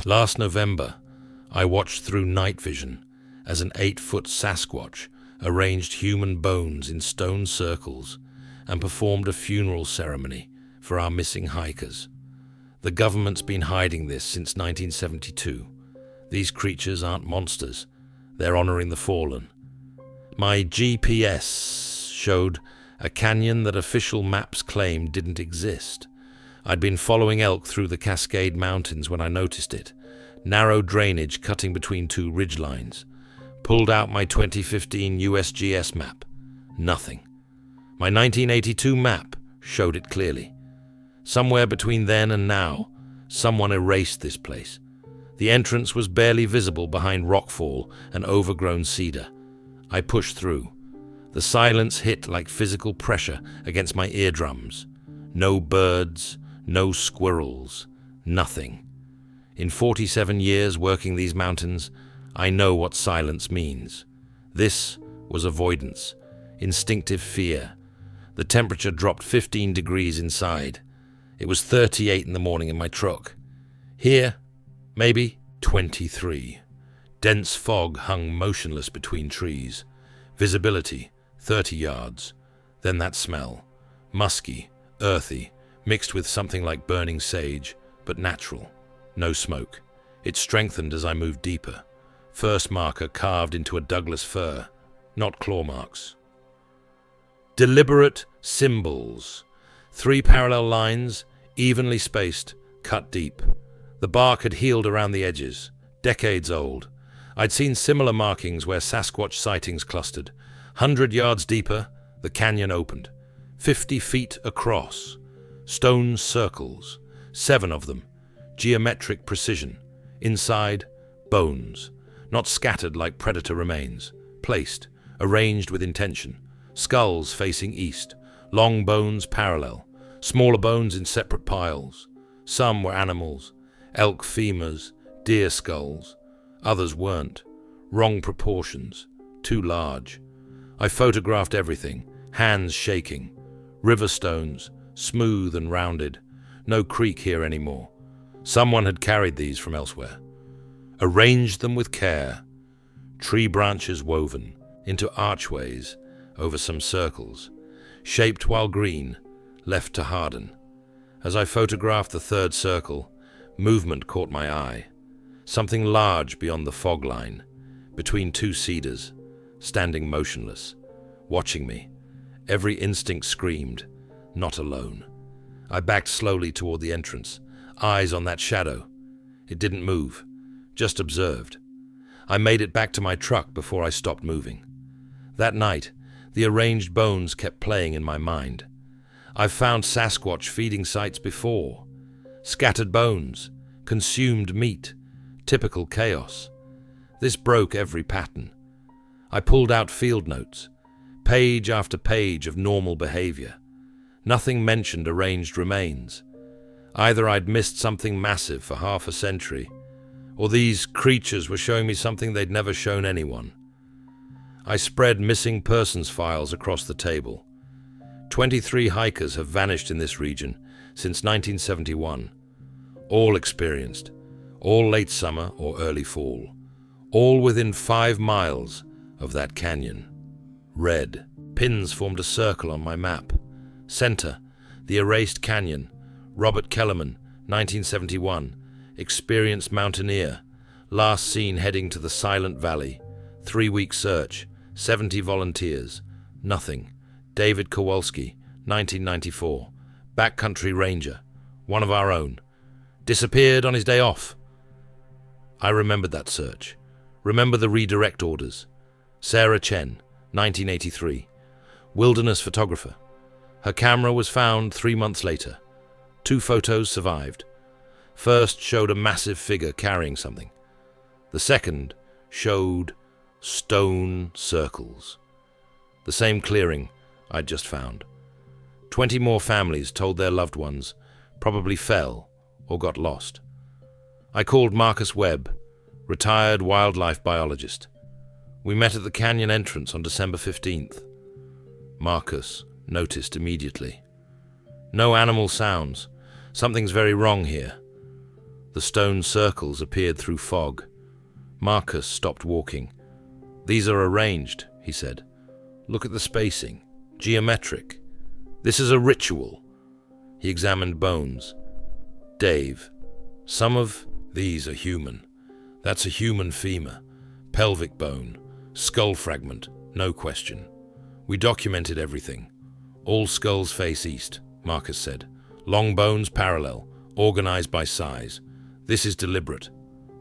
Last November, I watched through night vision as an 8-foot Sasquatch arranged human bones in stone circles and performed a funeral ceremony for our missing hikers. The government's been hiding this since 1972. These creatures aren't monsters. They're honoring the fallen. My GPS showed a canyon that official maps claim didn't exist. I'd been following elk through the Cascade Mountains when I noticed it. Narrow drainage cutting between two ridgelines. Pulled out my 2015 USGS map. Nothing. My 1982 map showed it clearly. Somewhere between then and now, someone erased this place. The entrance was barely visible behind rockfall and overgrown cedar. I pushed through. The silence hit like physical pressure against my eardrums. No birds, no squirrels, nothing. In 47 years working these mountains, I know what silence means. This was avoidance, instinctive fear. The temperature dropped 15 degrees inside. It was 38 in the morning in my truck. Here, maybe 23. Dense fog hung motionless between trees. Visibility, 30 yards. Then that smell. Musky, earthy, mixed with something like burning sage, but natural. No smoke. It strengthened as I moved deeper. First marker carved into a Douglas fir, not claw marks. Deliberate symbols. 3 parallel lines, evenly spaced, cut deep. The bark had healed around the edges, decades old. I'd seen similar markings where Sasquatch sightings clustered. 100 yards deeper, the canyon opened. 50 feet across. Stone circles, 7 of them. Geometric precision. Inside, bones. Not scattered like predator remains. Placed, arranged with intention. Skulls facing east. Long bones parallel. Smaller bones in separate piles. Some were animals. Elk femurs, deer skulls. Others weren't. Wrong proportions. Too large. I photographed everything. Hands shaking. River stones. Smooth and rounded. No creek here anymore. Someone had carried these from elsewhere. Arranged them with care. Tree branches woven into archways over some circles. Shaped while green, left to harden. As I photographed the third circle, movement caught my eye. Something large beyond the fog line, between 2 cedars, standing motionless, watching me. Every instinct screamed, not alone. I backed slowly toward the entrance, eyes on that shadow. It didn't move, just observed. I made it back to my truck before I stopped moving. That night, the arranged bones kept playing in my mind. I've found Sasquatch feeding sites before. Scattered bones, consumed meat, typical chaos. This broke every pattern. I pulled out field notes, page after page of normal behavior. Nothing mentioned arranged remains. Either I'd missed something massive for half a century, or these creatures were showing me something they'd never shown anyone. I spread missing persons files across the table. 23 hikers have vanished in this region since 1971. All experienced, all late summer or early fall, all within 5 miles of that canyon. Red. Pins formed a circle on my map. Center, the erased canyon. Robert Kellerman, 1971. Experienced mountaineer. Last seen heading to the Silent Valley. 3-week search. 70 volunteers. Nothing. David Kowalski, 1994. Backcountry ranger. One of our own. Disappeared on his day off. I remembered that search. Remember the redirect orders. Sarah Chen, 1983. Wilderness photographer. Her camera was found 3 months later. 2 photos survived. First showed a massive figure carrying something. The second showed stone circles. The same clearing I'd just found. 20 more families told their loved ones probably fell or got lost. I called Marcus Webb, retired wildlife biologist. We met at the canyon entrance on December 15th. Marcus noticed immediately. No animal sounds. Something's very wrong here. The stone circles appeared through fog. Marcus stopped walking. "These are arranged," he said. "Look at the spacing. Geometric. This is a ritual." He examined bones. "Dave, some of these are human. That's a human femur, pelvic bone, skull fragment, no question. We documented everything. All skulls face east," Marcus said. "Long bones parallel, organized by size. This is deliberate.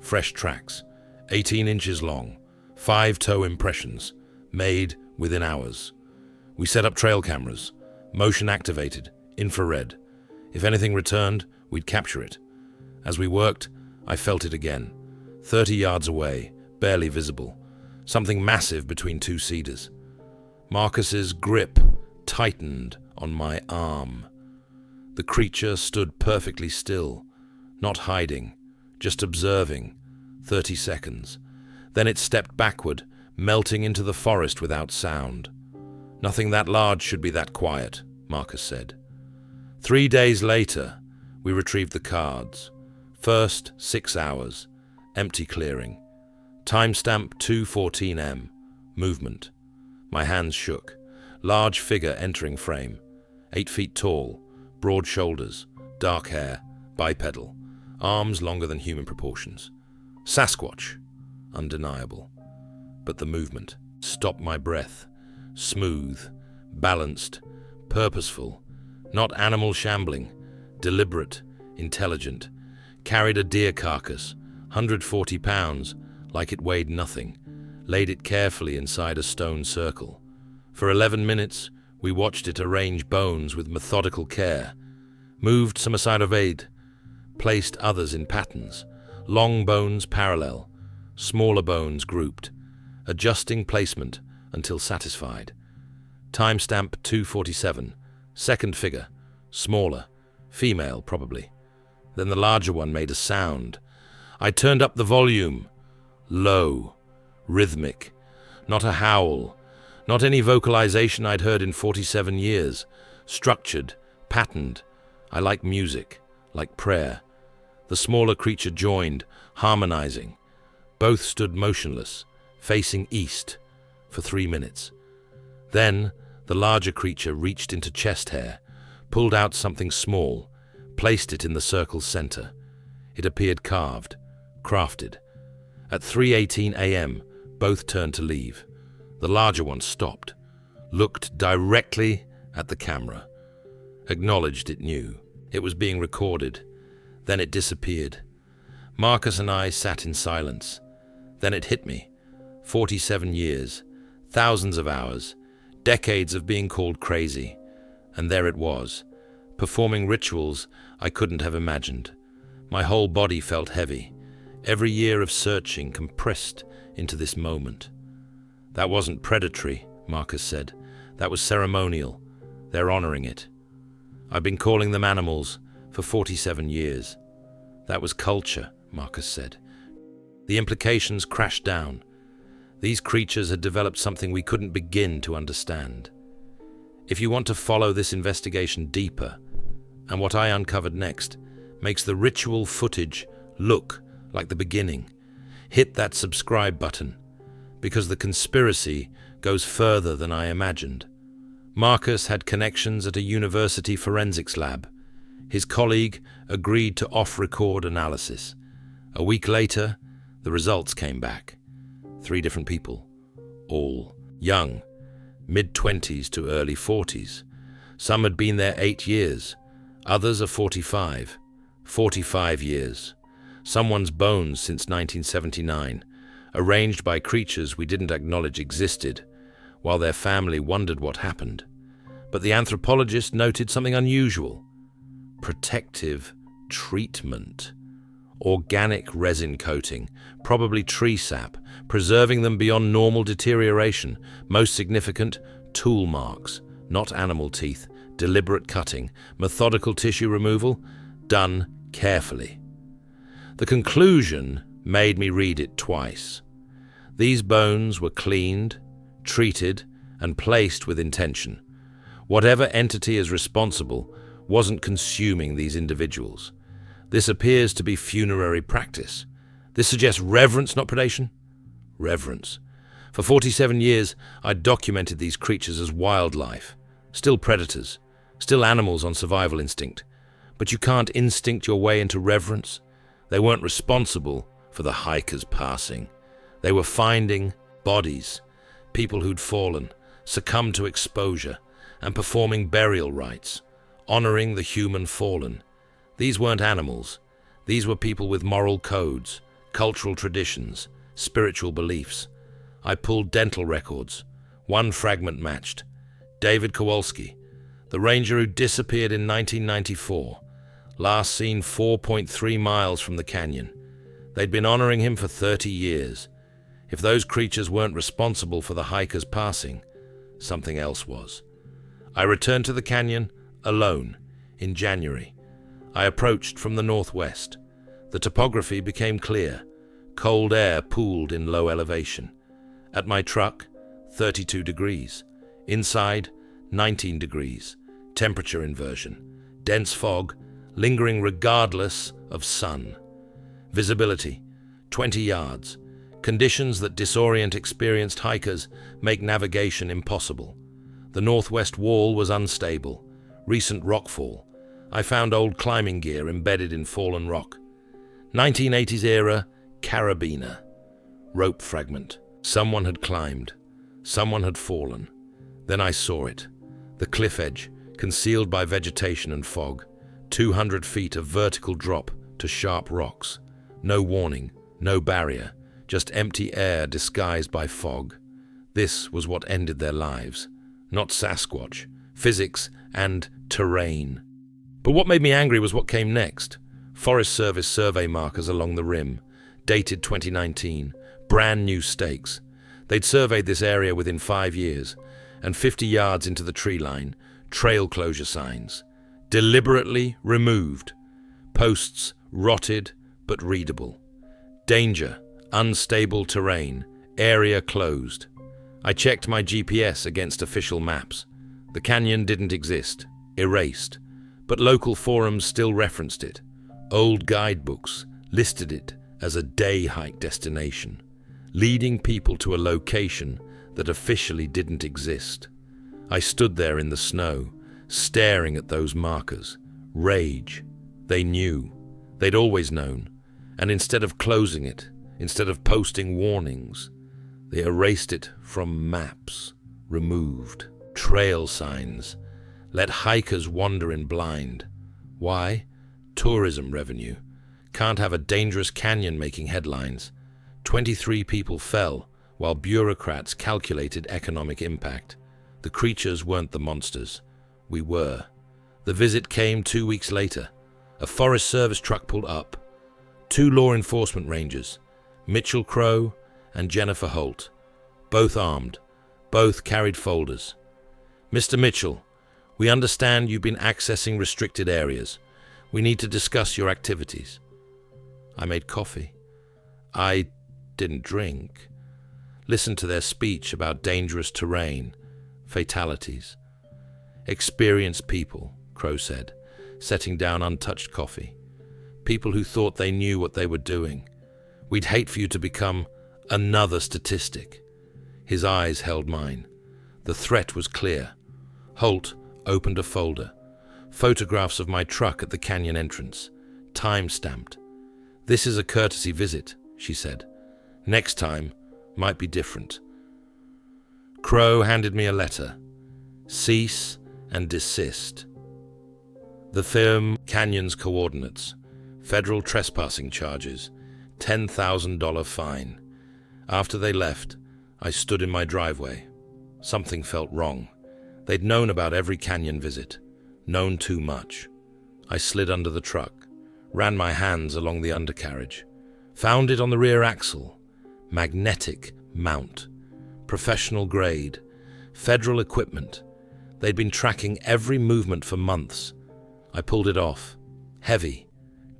Fresh tracks, 18 inches long, 5-toe impressions, made within hours. We set up trail cameras, motion activated, infrared. If anything returned, we'd capture it. As we worked, I felt it again. 30 yards away, barely visible. Something massive between two cedars. Marcus's grip tightened on my arm. The creature stood perfectly still, not hiding, just observing. 30 seconds. Then it stepped backward, melting into the forest without sound. "Nothing that large should be that quiet," Marcus said. 3 days later, we retrieved the cards. First, 6 hours. Empty clearing. Timestamp 2:14 m. Movement. My hands shook. Large figure entering frame. 8 feet tall. Broad shoulders. Dark hair. Bipedal. Arms longer than human proportions. Sasquatch. Undeniable. But the movement stopped my breath. Smooth. Balanced. Purposeful. Not animal shambling. Deliberate. Intelligent. Carried a deer carcass. 140 pounds, like it weighed nothing, laid it carefully inside a stone circle. For 11 minutes, we watched it arrange bones with methodical care, moved some aside of aid, placed others in patterns, long bones parallel, smaller bones grouped, adjusting placement until satisfied. Timestamp 2:47, second figure, smaller, female probably. Then the larger one made a sound. I turned up the volume. Low, rhythmic, not a howl, not any vocalization I'd heard in 47 years. Structured, patterned. I like music, like prayer. The smaller creature joined, harmonizing. Both stood motionless, facing east, for 3 minutes. Then the larger creature reached into chest hair, pulled out something small, placed it in the circle's center. It appeared carved, crafted. At 3:18 a.m., both turned to leave. The larger one stopped, looked directly at the camera, acknowledged it knew. It was being recorded. Then it disappeared. Marcus and I sat in silence. Then it hit me. 47 years, thousands of hours, decades of being called crazy. And there it was, performing rituals I couldn't have imagined. My whole body felt heavy. Every year of searching compressed into this moment. "That wasn't predatory," Marcus said. "That was ceremonial. They're honoring it. I've been calling them animals for 47 years. That was culture," Marcus said. The implications crashed down. These creatures had developed something we couldn't begin to understand. If you want to follow this investigation deeper, and what I uncovered next makes the ritual footage look like the beginning, hit that subscribe button, because the conspiracy goes further than I imagined. Marcus had connections at a university forensics lab. His colleague agreed to off-record analysis. A week later, the results came back. 3 different people, all young, mid-20s to early 40s. Some had been there 8 years, others are 45. 45 years. Someone's bones since 1979, arranged by creatures we didn't acknowledge existed, while their family wondered what happened. But the anthropologist noted something unusual. Protective treatment. Organic resin coating, probably tree sap, preserving them beyond normal deterioration. Most significant, tool marks, not animal teeth, deliberate cutting, methodical tissue removal, done carefully. The conclusion made me read it twice. These bones were cleaned, treated, and placed with intention. Whatever entity is responsible wasn't consuming these individuals. This appears to be funerary practice. This suggests reverence, not predation. Reverence. For 47 years, I'd documented these creatures as wildlife, still predators, still animals on survival instinct. But you can't instinct your way into reverence. They weren't responsible for the hikers passing. They were finding bodies, people who'd fallen, succumbed to exposure, and performing burial rites, honoring the human fallen. These weren't animals. These were people with moral codes, cultural traditions, spiritual beliefs. I pulled dental records. One fragment matched. David Kowalski, the ranger who disappeared in 1994, last seen 4.3 miles from the canyon. They'd been honoring him for 30 years. If those creatures weren't responsible for the hikers passing, something else was. I returned to the canyon alone in January. I approached from the northwest. The topography became clear. Cold air pooled in low elevation. At my truck, 32 degrees. Inside, 19 degrees. Temperature inversion. Dense fog, lingering regardless of sun. Visibility, 20 yards. Conditions that disorient experienced hikers make navigation impossible. The northwest wall was unstable. Recent rockfall. I found old climbing gear embedded in fallen rock. 1980s era carabiner. Rope fragment. Someone had climbed. Someone had fallen. Then I saw it. The cliff edge, concealed by vegetation and fog. 200 feet of vertical drop to sharp rocks. No warning, no barrier, just empty air disguised by fog. This was what ended their lives. Not Sasquatch, physics, and terrain. But what made me angry was what came next. Forest Service survey markers along the rim, dated 2019, brand new stakes. They'd surveyed this area within 5 years, and 50 yards into the tree line, trail closure signs. Deliberately removed. Posts rotted but readable. Danger, unstable terrain, area closed. I checked my GPS against official maps. The canyon didn't exist, erased, but local forums still referenced it. Old guidebooks listed it as a day hike destination, leading people to a location that officially didn't exist. I stood there in the snow, staring at those markers. Rage. They knew. They'd always known. And instead of closing it, instead of posting warnings, they erased it from maps, removed. Trail signs. Let hikers wander in blind. Why? Tourism revenue. Can't have a dangerous canyon making headlines. 23 people fell while bureaucrats calculated economic impact. The creatures weren't the monsters. We were. The visit came 2 weeks later. A Forest Service truck pulled up. 2 law enforcement rangers, Mitchell Crow and Jennifer Holt, both armed, both carried folders. Mr. Mitchell, we understand you've been accessing restricted areas. We need to discuss your activities. I made coffee. I didn't drink. Listened to their speech about dangerous terrain, fatalities. Experienced people, Crow said, setting down untouched coffee. People who thought they knew what they were doing. We'd hate for you to become another statistic. His eyes held mine. The threat was clear. Holt opened a folder. Photographs of my truck at the canyon entrance. Time-stamped. This is a courtesy visit, she said. Next time might be different. Crow handed me a letter. Cease and desist. The firm Canyon's coordinates. Federal trespassing charges. $10,000 fine. After they left, I stood in my driveway. Something felt wrong. They'd known about every canyon visit. Known too much. I slid under the truck. Ran my hands along the undercarriage. Found it on the rear axle. Magnetic mount. Professional grade. Federal equipment. They'd been tracking every movement for months. I pulled it off. Heavy.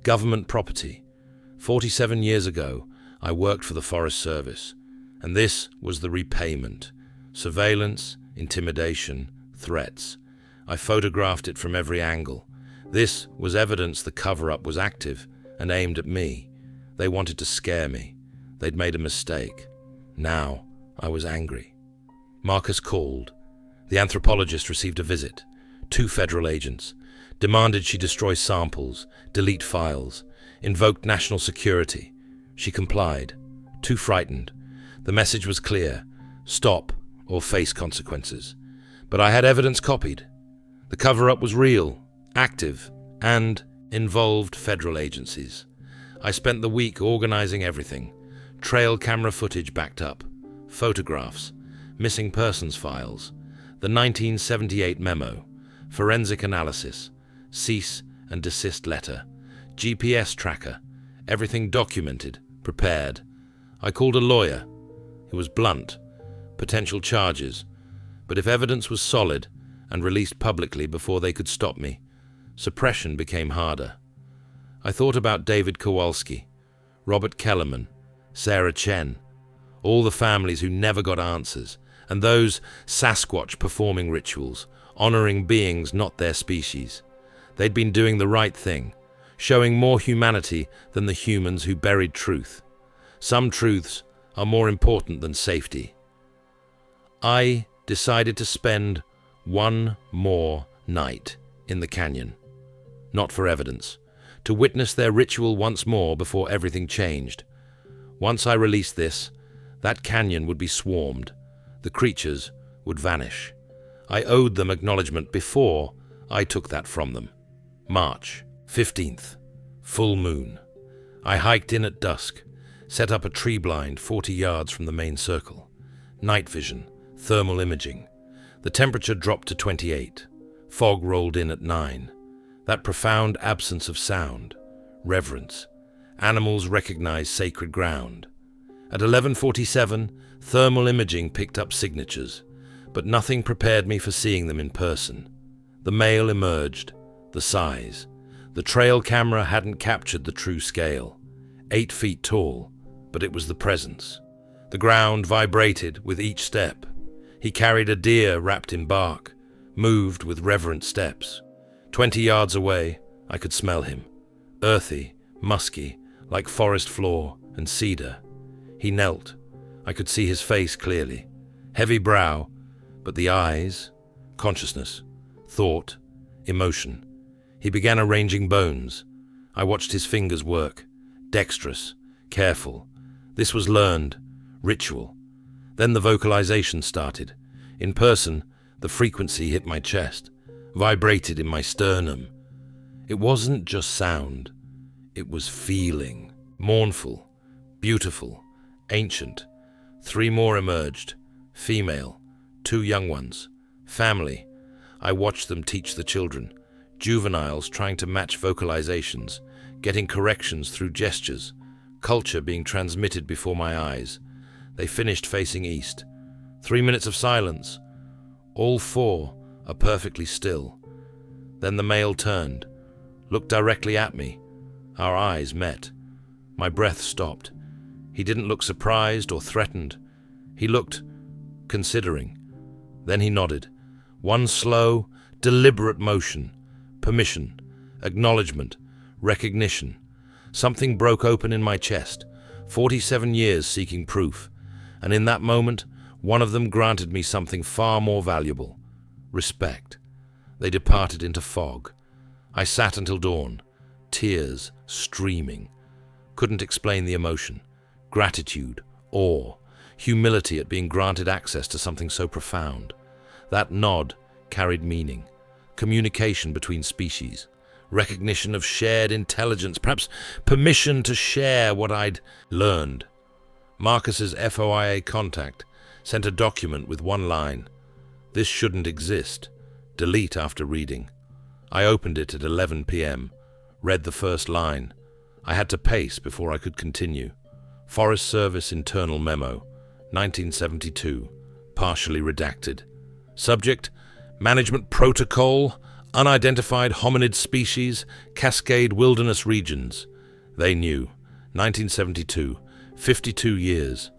Government property. 47 years ago, I worked for the Forest Service. And this was the repayment. Surveillance, intimidation, threats. I photographed it from every angle. This was evidence the cover-up was active and aimed at me. They wanted to scare me. They'd made a mistake. Now I was angry. Marcus called. The anthropologist received a visit. 2 federal agents. Demanded she destroy samples, delete files, invoked national security. She complied. Too frightened. The message was clear. Stop or face consequences. But I had evidence copied. The cover-up was real, active, and involved federal agencies. I spent the week organizing everything. Trail camera footage backed up, photographs, missing persons files, the 1978 memo, forensic analysis, cease and desist letter, GPS tracker, everything documented, prepared. I called a lawyer. He was blunt. Potential charges. But if evidence was solid and released publicly before they could stop me, suppression became harder. I thought about David Kowalski, Robert Kellerman, Sarah Chen, all the families who never got answers, and those Sasquatch performing rituals, honoring beings not their species. They'd been doing the right thing, showing more humanity than the humans who buried truth. Some truths are more important than safety. I decided to spend one more night in the canyon, not for evidence, to witness their ritual once more before everything changed. Once I released this, that canyon would be swarmed. The creatures would vanish. I owed them acknowledgement before I took that from them. March 15th, full moon. I hiked in at dusk, set up a tree blind 40 yards from the main circle. Night vision, thermal imaging. The temperature dropped to 28. Fog rolled in at 9. That profound absence of sound. Reverence. Animals recognize sacred ground. At 11:47, thermal imaging picked up signatures, but nothing prepared me for seeing them in person. The male emerged. The size. The trail camera hadn't captured the true scale. 8 feet tall, but it was the presence. The ground vibrated with each step. He carried a deer wrapped in bark, moved with reverent steps. 20 yards away, I could smell him. Earthy, musky, like forest floor and cedar. He knelt. I could see his face clearly. Heavy brow, but the eyes, consciousness, thought, emotion. He began arranging bones. I watched his fingers work. Dexterous, careful. This was learned, ritual. Then the vocalization started. In person, the frequency hit my chest, vibrated in my sternum. It wasn't just sound. It was feeling. Mournful, beautiful, ancient. 3 more emerged. Female, 2 young ones. Family. I watched them teach the children. Juveniles trying to match vocalizations, getting corrections through gestures. Culture being transmitted before my eyes. They finished facing east. 3 minutes of silence. All 4 are perfectly still. Then the male turned, looked directly at me. Our eyes met. My breath stopped. He didn't look surprised or threatened. He looked considering. Then he nodded. One slow, deliberate motion. Permission, acknowledgement, recognition. Something broke open in my chest. 47 years seeking proof. And in that moment, one of them granted me something far more valuable. Respect. They departed into fog. I sat until dawn. Tears streaming. Couldn't explain the emotion. Gratitude, awe, humility at being granted access to something so profound. That nod carried meaning. Communication between species. Recognition of shared intelligence. Perhaps permission to share what I'd learned. Marcus's FOIA contact sent a document with one line. This shouldn't exist. Delete after reading. I opened it at 11 p.m. Read the first line. I had to pace before I could continue. Forest Service internal memo, 1972, partially redacted. Subject, Management Protocol, Unidentified Hominid Species, Cascade Wilderness Regions. They knew. 1972, 52 years.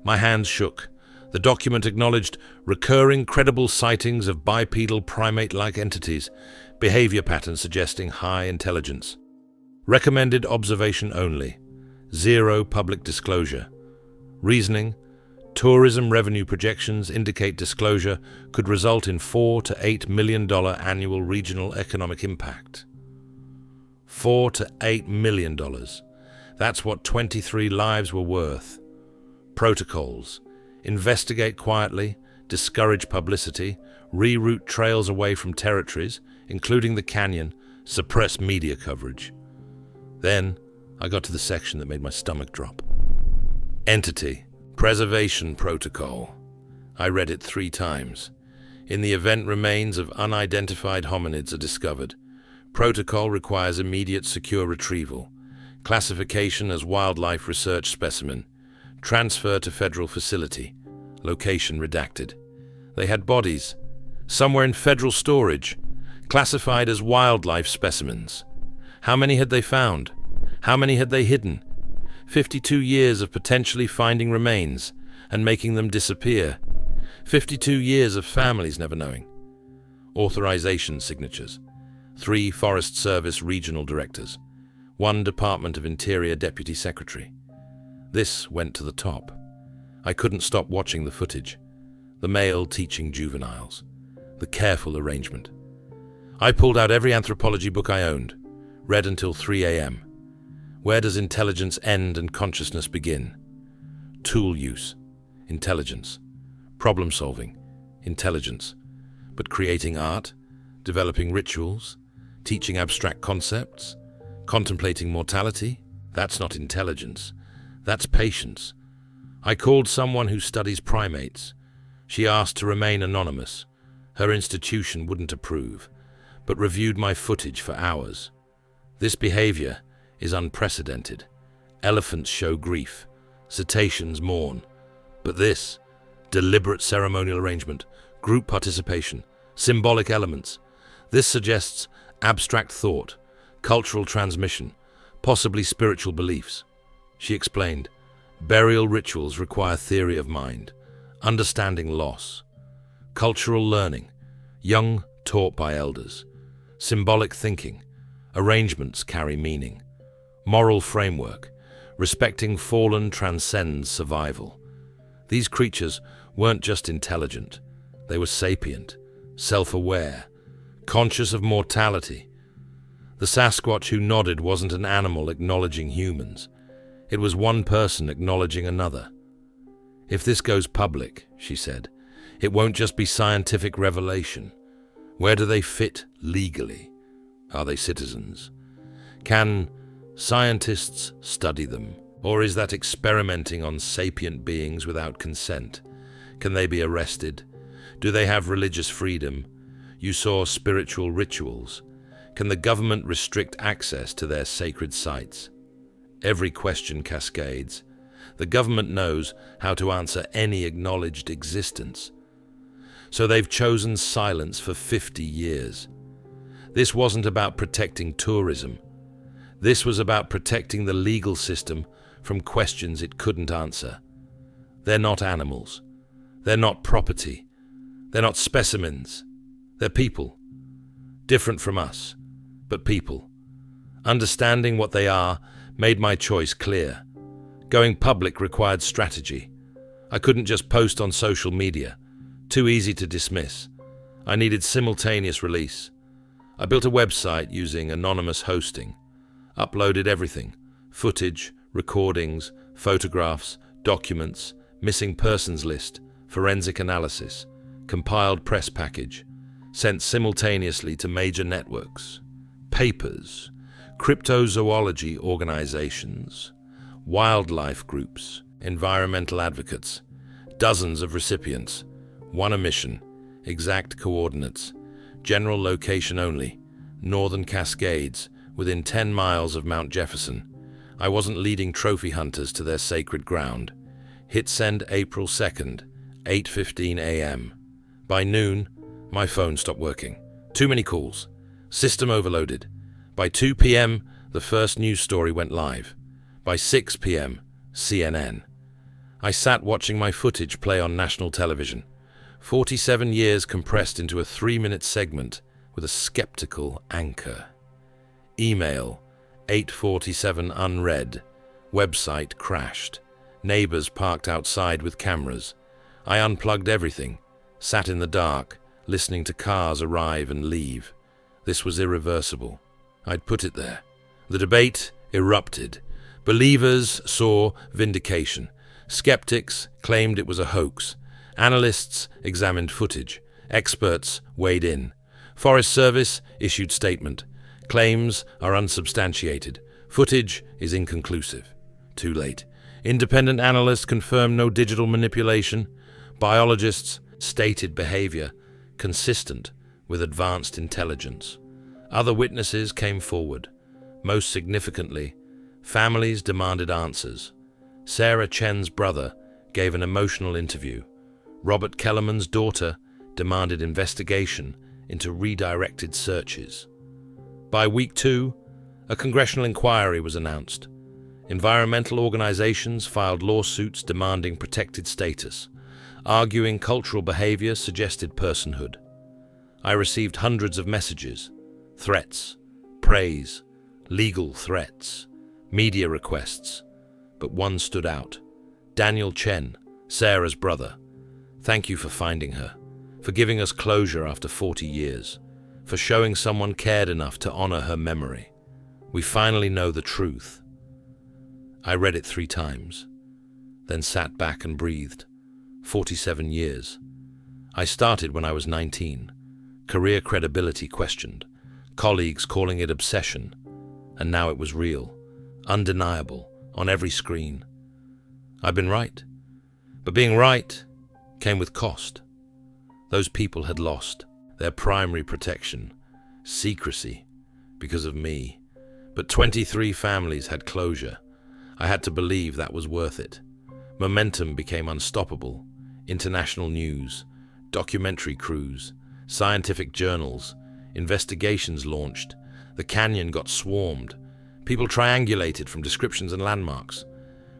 My hands shook. The document acknowledged recurring credible sightings of bipedal primate-like entities, behavior patterns suggesting high intelligence. Recommended observation only. Zero public disclosure. Reasoning: tourism revenue projections indicate disclosure could result in $4 to $8 million annual regional economic impact. $4 to $8 million. That's what 23 lives were worth. Protocols: investigate quietly, discourage publicity, reroute trails away from territories, including the canyon, suppress media coverage. Then I got to the section that made my stomach drop. Entity Preservation Protocol. I read it 3 times. In the event remains of unidentified hominids are discovered, protocol requires immediate secure retrieval, classification as wildlife research specimen, transfer to federal facility, location redacted. They had bodies, somewhere in federal storage, classified as wildlife specimens. How many had they found? How many had they hidden? 52 years of potentially finding remains and making them disappear. 52 years of families never knowing. Authorization signatures. 3 Forest Service regional directors. 1 Department of Interior deputy secretary. This went to the top. I couldn't stop watching the footage. The male teaching juveniles. The careful arrangement. I pulled out every anthropology book I owned. Read until 3 a.m. Where does intelligence end and consciousness begin? Tool use. Intelligence. Problem solving. Intelligence. But creating art, developing rituals, teaching abstract concepts, contemplating mortality, that's not intelligence. That's patience. I called someone who studies primates. She asked to remain anonymous. Her institution wouldn't approve, but reviewed my footage for hours. This behavior is unprecedented. Elephants show grief. Cetaceans mourn. But this, deliberate ceremonial arrangement, group participation, symbolic elements, this suggests abstract thought, cultural transmission, possibly spiritual beliefs. She explained, burial rituals require theory of mind, understanding loss, cultural learning, young taught by elders, symbolic thinking, arrangements carry meaning, moral framework, respecting fallen transcends survival. These creatures weren't just intelligent, they were sapient, self-aware, conscious of mortality. The Sasquatch who nodded wasn't an animal acknowledging humans. It was one person acknowledging another. If this goes public, she said, it won't just be scientific revelation. Where do they fit legally? Are they citizens? Can scientists study them? Or is that experimenting on sapient beings without consent? Can they be arrested? Do they have religious freedom? You saw spiritual rituals. Can the government restrict access to their sacred sites? Every question cascades. The government knows how to answer any acknowledged existence. So they've chosen silence for 50 years. This wasn't about protecting tourism. This was about protecting the legal system from questions it couldn't answer. They're not animals. They're not property. They're not specimens. They're people. Different from us, but people. Understanding what they are made my choice clear. Going public required strategy. I couldn't just post on social media. Too easy to dismiss. I needed simultaneous release. I built a website using anonymous hosting. Uploaded everything. Footage, recordings, photographs, documents, missing persons list, forensic analysis, compiled press package, sent simultaneously to major networks, papers, cryptozoology organizations, wildlife groups, environmental advocates, dozens of recipients, one omission, exact coordinates, general location only, Northern Cascades, within 10 miles of Mount Jefferson. I wasn't leading trophy hunters to their sacred ground. Hit send April 2nd, 8:15 a.m. By noon, my phone stopped working. Too many calls. System overloaded. By 2 p.m., the first news story went live. By 6 p.m., CNN. I sat watching my footage play on national television. 47 years compressed into a 3-minute segment with a skeptical anchor. Email, 8:47 unread. Website crashed. Neighbors parked outside with cameras. I unplugged everything, sat in the dark, listening to cars arrive and leave. This was irreversible. I'd put it there. The debate erupted. Believers saw vindication. Skeptics claimed it was a hoax. Analysts examined footage. Experts weighed in. Forest Service issued statement. Claims are unsubstantiated. Footage is inconclusive. Too late. Independent analysts confirmed no digital manipulation. Biologists stated behavior consistent with advanced intelligence. Other witnesses came forward. Most significantly, families demanded answers. Sarah Chen's brother gave an emotional interview. Robert Kellerman's daughter demanded investigation into redirected searches. By week 2, a congressional inquiry was announced. Environmental organizations filed lawsuits demanding protected status, arguing cultural behavior suggested personhood. I received hundreds of messages, threats, praise, legal threats, media requests, but one stood out. Daniel Chen, Sarah's brother. Thank you for finding her, for giving us closure after 40 years, for showing someone cared enough to honor her memory. We finally know the truth. I read it 3 times, then sat back and breathed. 47 years. I started when I was 19. Career credibility questioned. Colleagues calling it obsession. And now it was real, undeniable, on every screen. I've been right. But being right came with cost. Those people had lost their primary protection, secrecy, because of me. But 23 families had closure. I had to believe that was worth it. Momentum became unstoppable. International news, documentary crews, scientific journals, investigations launched. The canyon got swarmed. People triangulated from descriptions and landmarks.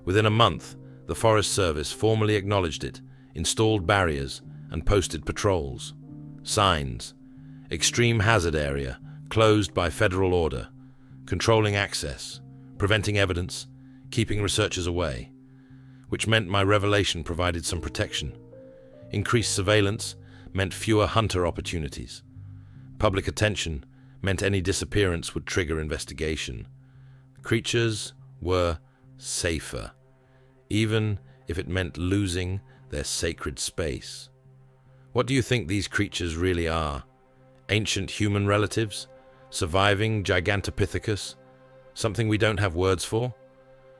Within a month, the Forest Service formally acknowledged it, installed barriers, and posted patrols. Signs: extreme hazard area, closed by federal order, controlling access, preventing evidence, keeping researchers away, which meant my revelation provided some protection. Increased surveillance meant fewer hunter opportunities. Public attention meant any disappearance would trigger investigation. Creatures were safer, even if it meant losing their sacred space. What do you think these creatures really are? Ancient human relatives? Surviving Gigantopithecus? Something we don't have words for?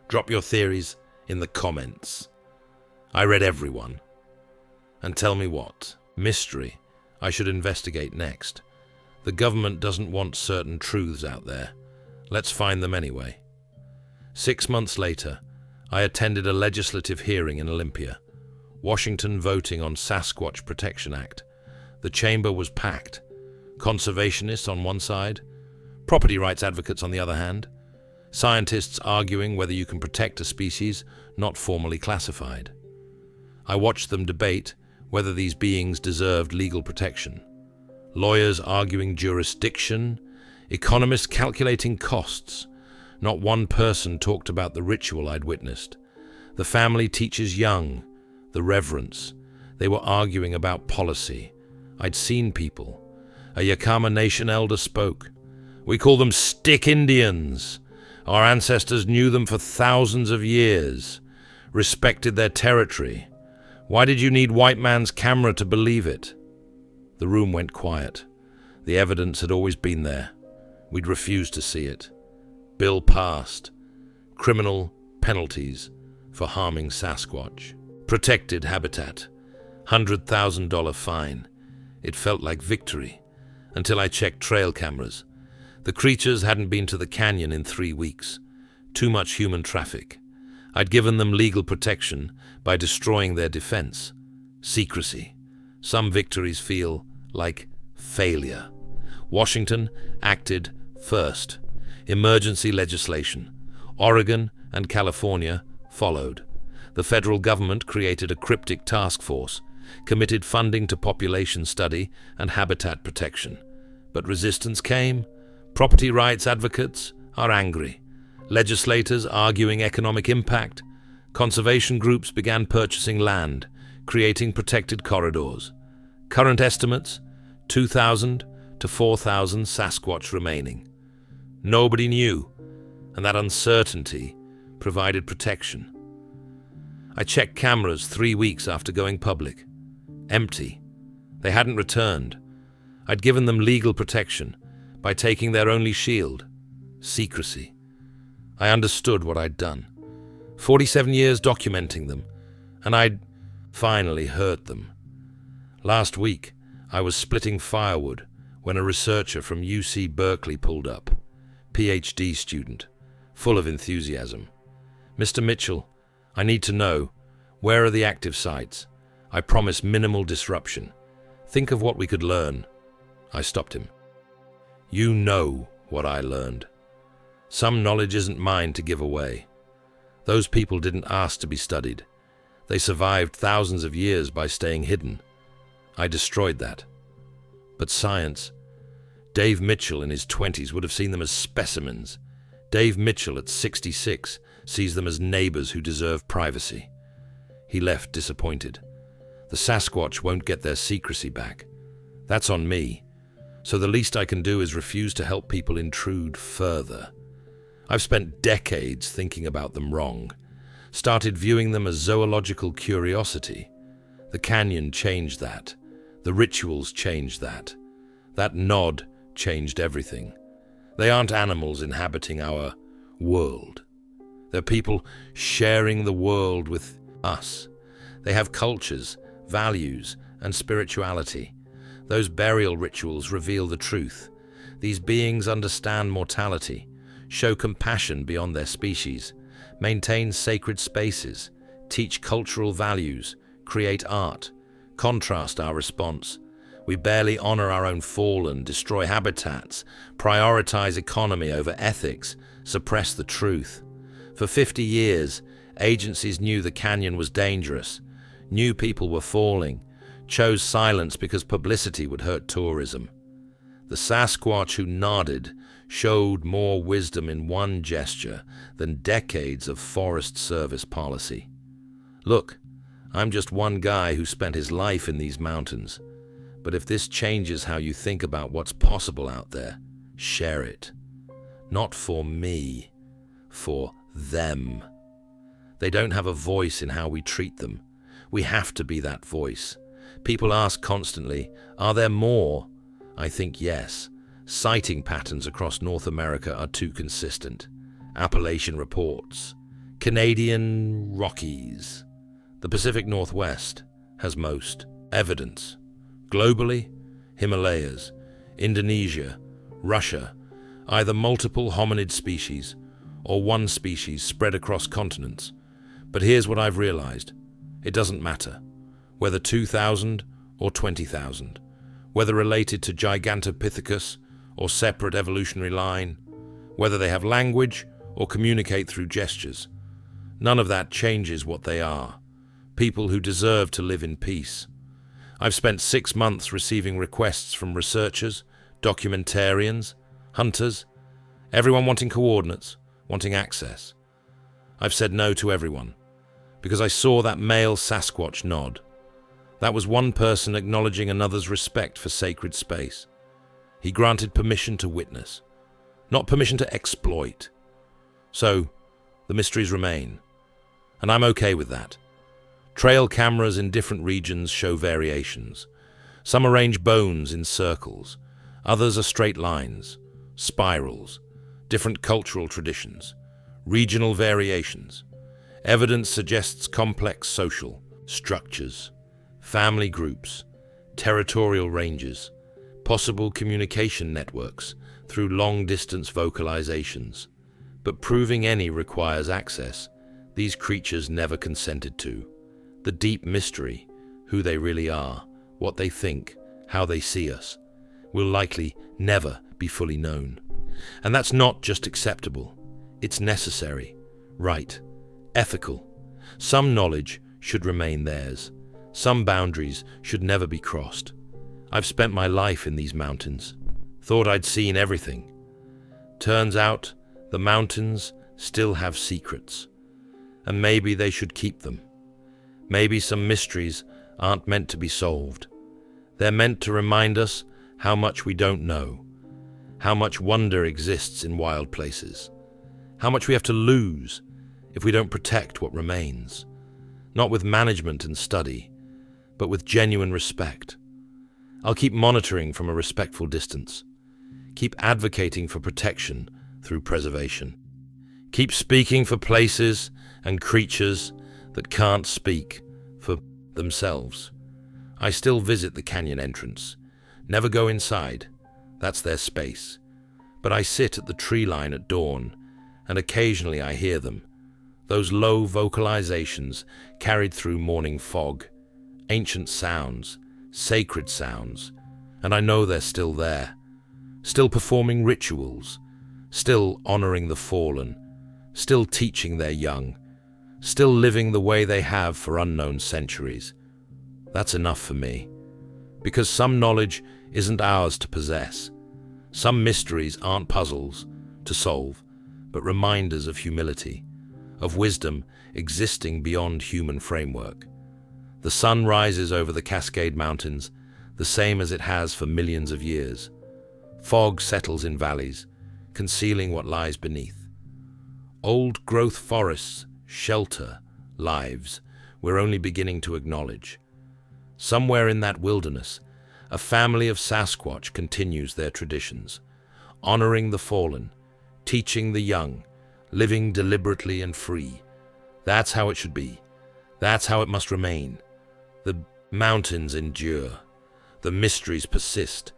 Drop your theories in the comments. I read everyone. And tell me what mystery I should investigate next. The government doesn't want certain truths out there. Let's find them anyway. 6 months later, I attended a legislative hearing in Olympia. Washington voting on Sasquatch Protection Act. The chamber was packed. Conservationists on one side, property rights advocates on the other hand, scientists arguing whether you can protect a species not formally classified. I watched them debate whether these beings deserved legal protection. Lawyers arguing jurisdiction, economists calculating costs. Not one person talked about the ritual I'd witnessed. The family teaches young, the reverence. They were arguing about policy. I'd seen people. A Yakama Nation elder spoke. We call them stick Indians. Our ancestors knew them for thousands of years, respected their territory. Why did you need white man's camera to believe it? The room went quiet. The evidence had always been there. We'd refused to see it. Bill passed. Criminal penalties for harming Sasquatch. Protected habitat. $100,000 fine. It felt like victory, until I checked trail cameras. The creatures hadn't been to the canyon in 3 weeks. Too much human traffic. I'd given them legal protection by destroying their defense. Secrecy. Some victories feel like failure. Washington acted first. Emergency legislation. Oregon and California followed. The federal government created a cryptic task force, committed funding to population study and habitat protection. But resistance came. Property rights advocates are angry. Legislators arguing economic impact. Conservation groups began purchasing land, creating protected corridors. Current estimates, 2,000 to 4,000 Sasquatch remaining. Nobody knew, and that uncertainty provided protection. I checked cameras 3 weeks after going public. Empty. They hadn't returned. I'd given them legal protection by taking their only shield, secrecy. I understood what I'd done. 47 years documenting them, and I'd finally hurt them. Last week, I was splitting firewood when a researcher from UC Berkeley pulled up. PhD student, full of enthusiasm. "Mr. Mitchell, I need to know, where are the active sites? I promise minimal disruption. Think of what we could learn." I stopped him. "You know what I learned. Some knowledge isn't mine to give away. Those people didn't ask to be studied. They survived thousands of years by staying hidden. I destroyed that. But science, Dave Mitchell in his 20s would have seen them as specimens. Dave Mitchell at 66 sees them as neighbors who deserve privacy." He left disappointed. The Sasquatch won't get their secrecy back. That's on me. So the least I can do is refuse to help people intrude further. I've spent decades thinking about them wrong. Started viewing them as zoological curiosity. The canyon changed that. The rituals changed that. That nod changed everything. They aren't animals inhabiting our world. They're people sharing the world with us. They have cultures, values, and spirituality. Those burial rituals reveal the truth. These beings understand mortality, show compassion beyond their species, maintain sacred spaces, teach cultural values, create art, contrast our response. We barely honor our own fallen, destroy habitats, prioritize economy over ethics, suppress the truth. For 50 years, agencies knew the canyon was dangerous, knew people were falling, chose silence because publicity would hurt tourism. The Sasquatch who nodded showed more wisdom in one gesture than decades of Forest Service policy. Look, I'm just one guy who spent his life in these mountains. But if this changes how you think about what's possible out there, share it. Not for me, for them. They don't have a voice in how we treat them. We have to be that voice. People ask constantly, are there more? I think yes. Sighting patterns across North America are too consistent. Appalachian reports. Canadian Rockies. The Pacific Northwest has most evidence. Globally, Himalayas, Indonesia, Russia, either multiple hominid species or one species spread across continents. But here's what I've realized. It doesn't matter, whether 2,000 or 20,000, whether related to Gigantopithecus or separate evolutionary line, whether they have language or communicate through gestures. None of that changes what they are. People who deserve to live in peace. I've spent 6 months receiving requests from researchers, documentarians, hunters, everyone wanting coordinates, wanting access. I've said no to everyone, because I saw that male Sasquatch nod. That was one person acknowledging another's respect for sacred space. He granted permission to witness, not permission to exploit. So, the mysteries remain, and I'm okay with that. Trail cameras in different regions show variations. Some arrange bones in circles, others are straight lines, spirals, different cultural traditions, regional variations. Evidence suggests complex social structures, family groups, territorial ranges, possible communication networks through long-distance vocalizations. But proving any requires access these creatures never consented to. The deep mystery, who they really are, what they think, how they see us, will likely never be fully known. And that's not just acceptable. It's necessary, right, ethical. Some knowledge should remain theirs. Some boundaries should never be crossed. I've spent my life in these mountains. Thought I'd seen everything. Turns out the mountains still have secrets. And maybe they should keep them. Maybe some mysteries aren't meant to be solved. They're meant to remind us how much we don't know, how much wonder exists in wild places, how much we have to lose if we don't protect what remains, not with management and study, but with genuine respect. I'll keep monitoring from a respectful distance, keep advocating for protection through preservation, keep speaking for places and creatures that can't speak for themselves. I still visit the canyon entrance, never go inside, that's their space. But I sit at the tree line at dawn, and occasionally I hear them, those low vocalizations carried through morning fog, ancient sounds, sacred sounds, and I know they're still there, still performing rituals, still honoring the fallen, still teaching their young, still living the way they have for unknown centuries. That's enough for me, because some knowledge isn't ours to possess. Some mysteries aren't puzzles to solve, but reminders of humility, of wisdom existing beyond human framework. The sun rises over the Cascade Mountains, the same as it has for millions of years. Fog settles in valleys, concealing what lies beneath. Old-growth forests shelter lives we're only beginning to acknowledge. Somewhere in that wilderness, a family of Sasquatch continues their traditions, honoring the fallen, teaching the young, living deliberately and free. That's how it should be. That's how it must remain. The mountains endure, the mysteries persist,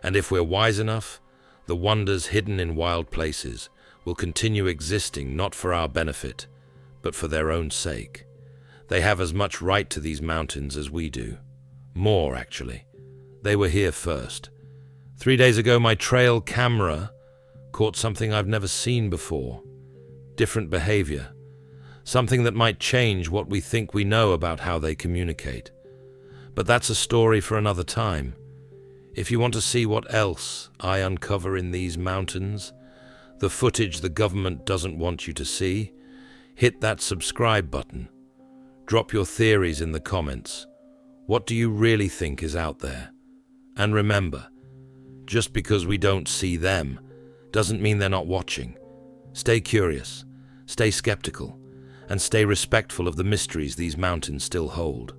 and if we're wise enough, the wonders hidden in wild places will continue existing not for our benefit, but for their own sake. They have as much right to these mountains as we do. More, actually. They were here first. 3 days ago, my trail camera caught something I've never seen before. Different behavior. Something that might change what we think we know about how they communicate. But that's a story for another time. If you want to see what else I uncover in these mountains, the footage the government doesn't want you to see, hit that subscribe button. Drop your theories in the comments. What do you really think is out there? And remember, just because we don't see them doesn't mean they're not watching. Stay curious, stay skeptical, and stay respectful of the mysteries these mountains still hold.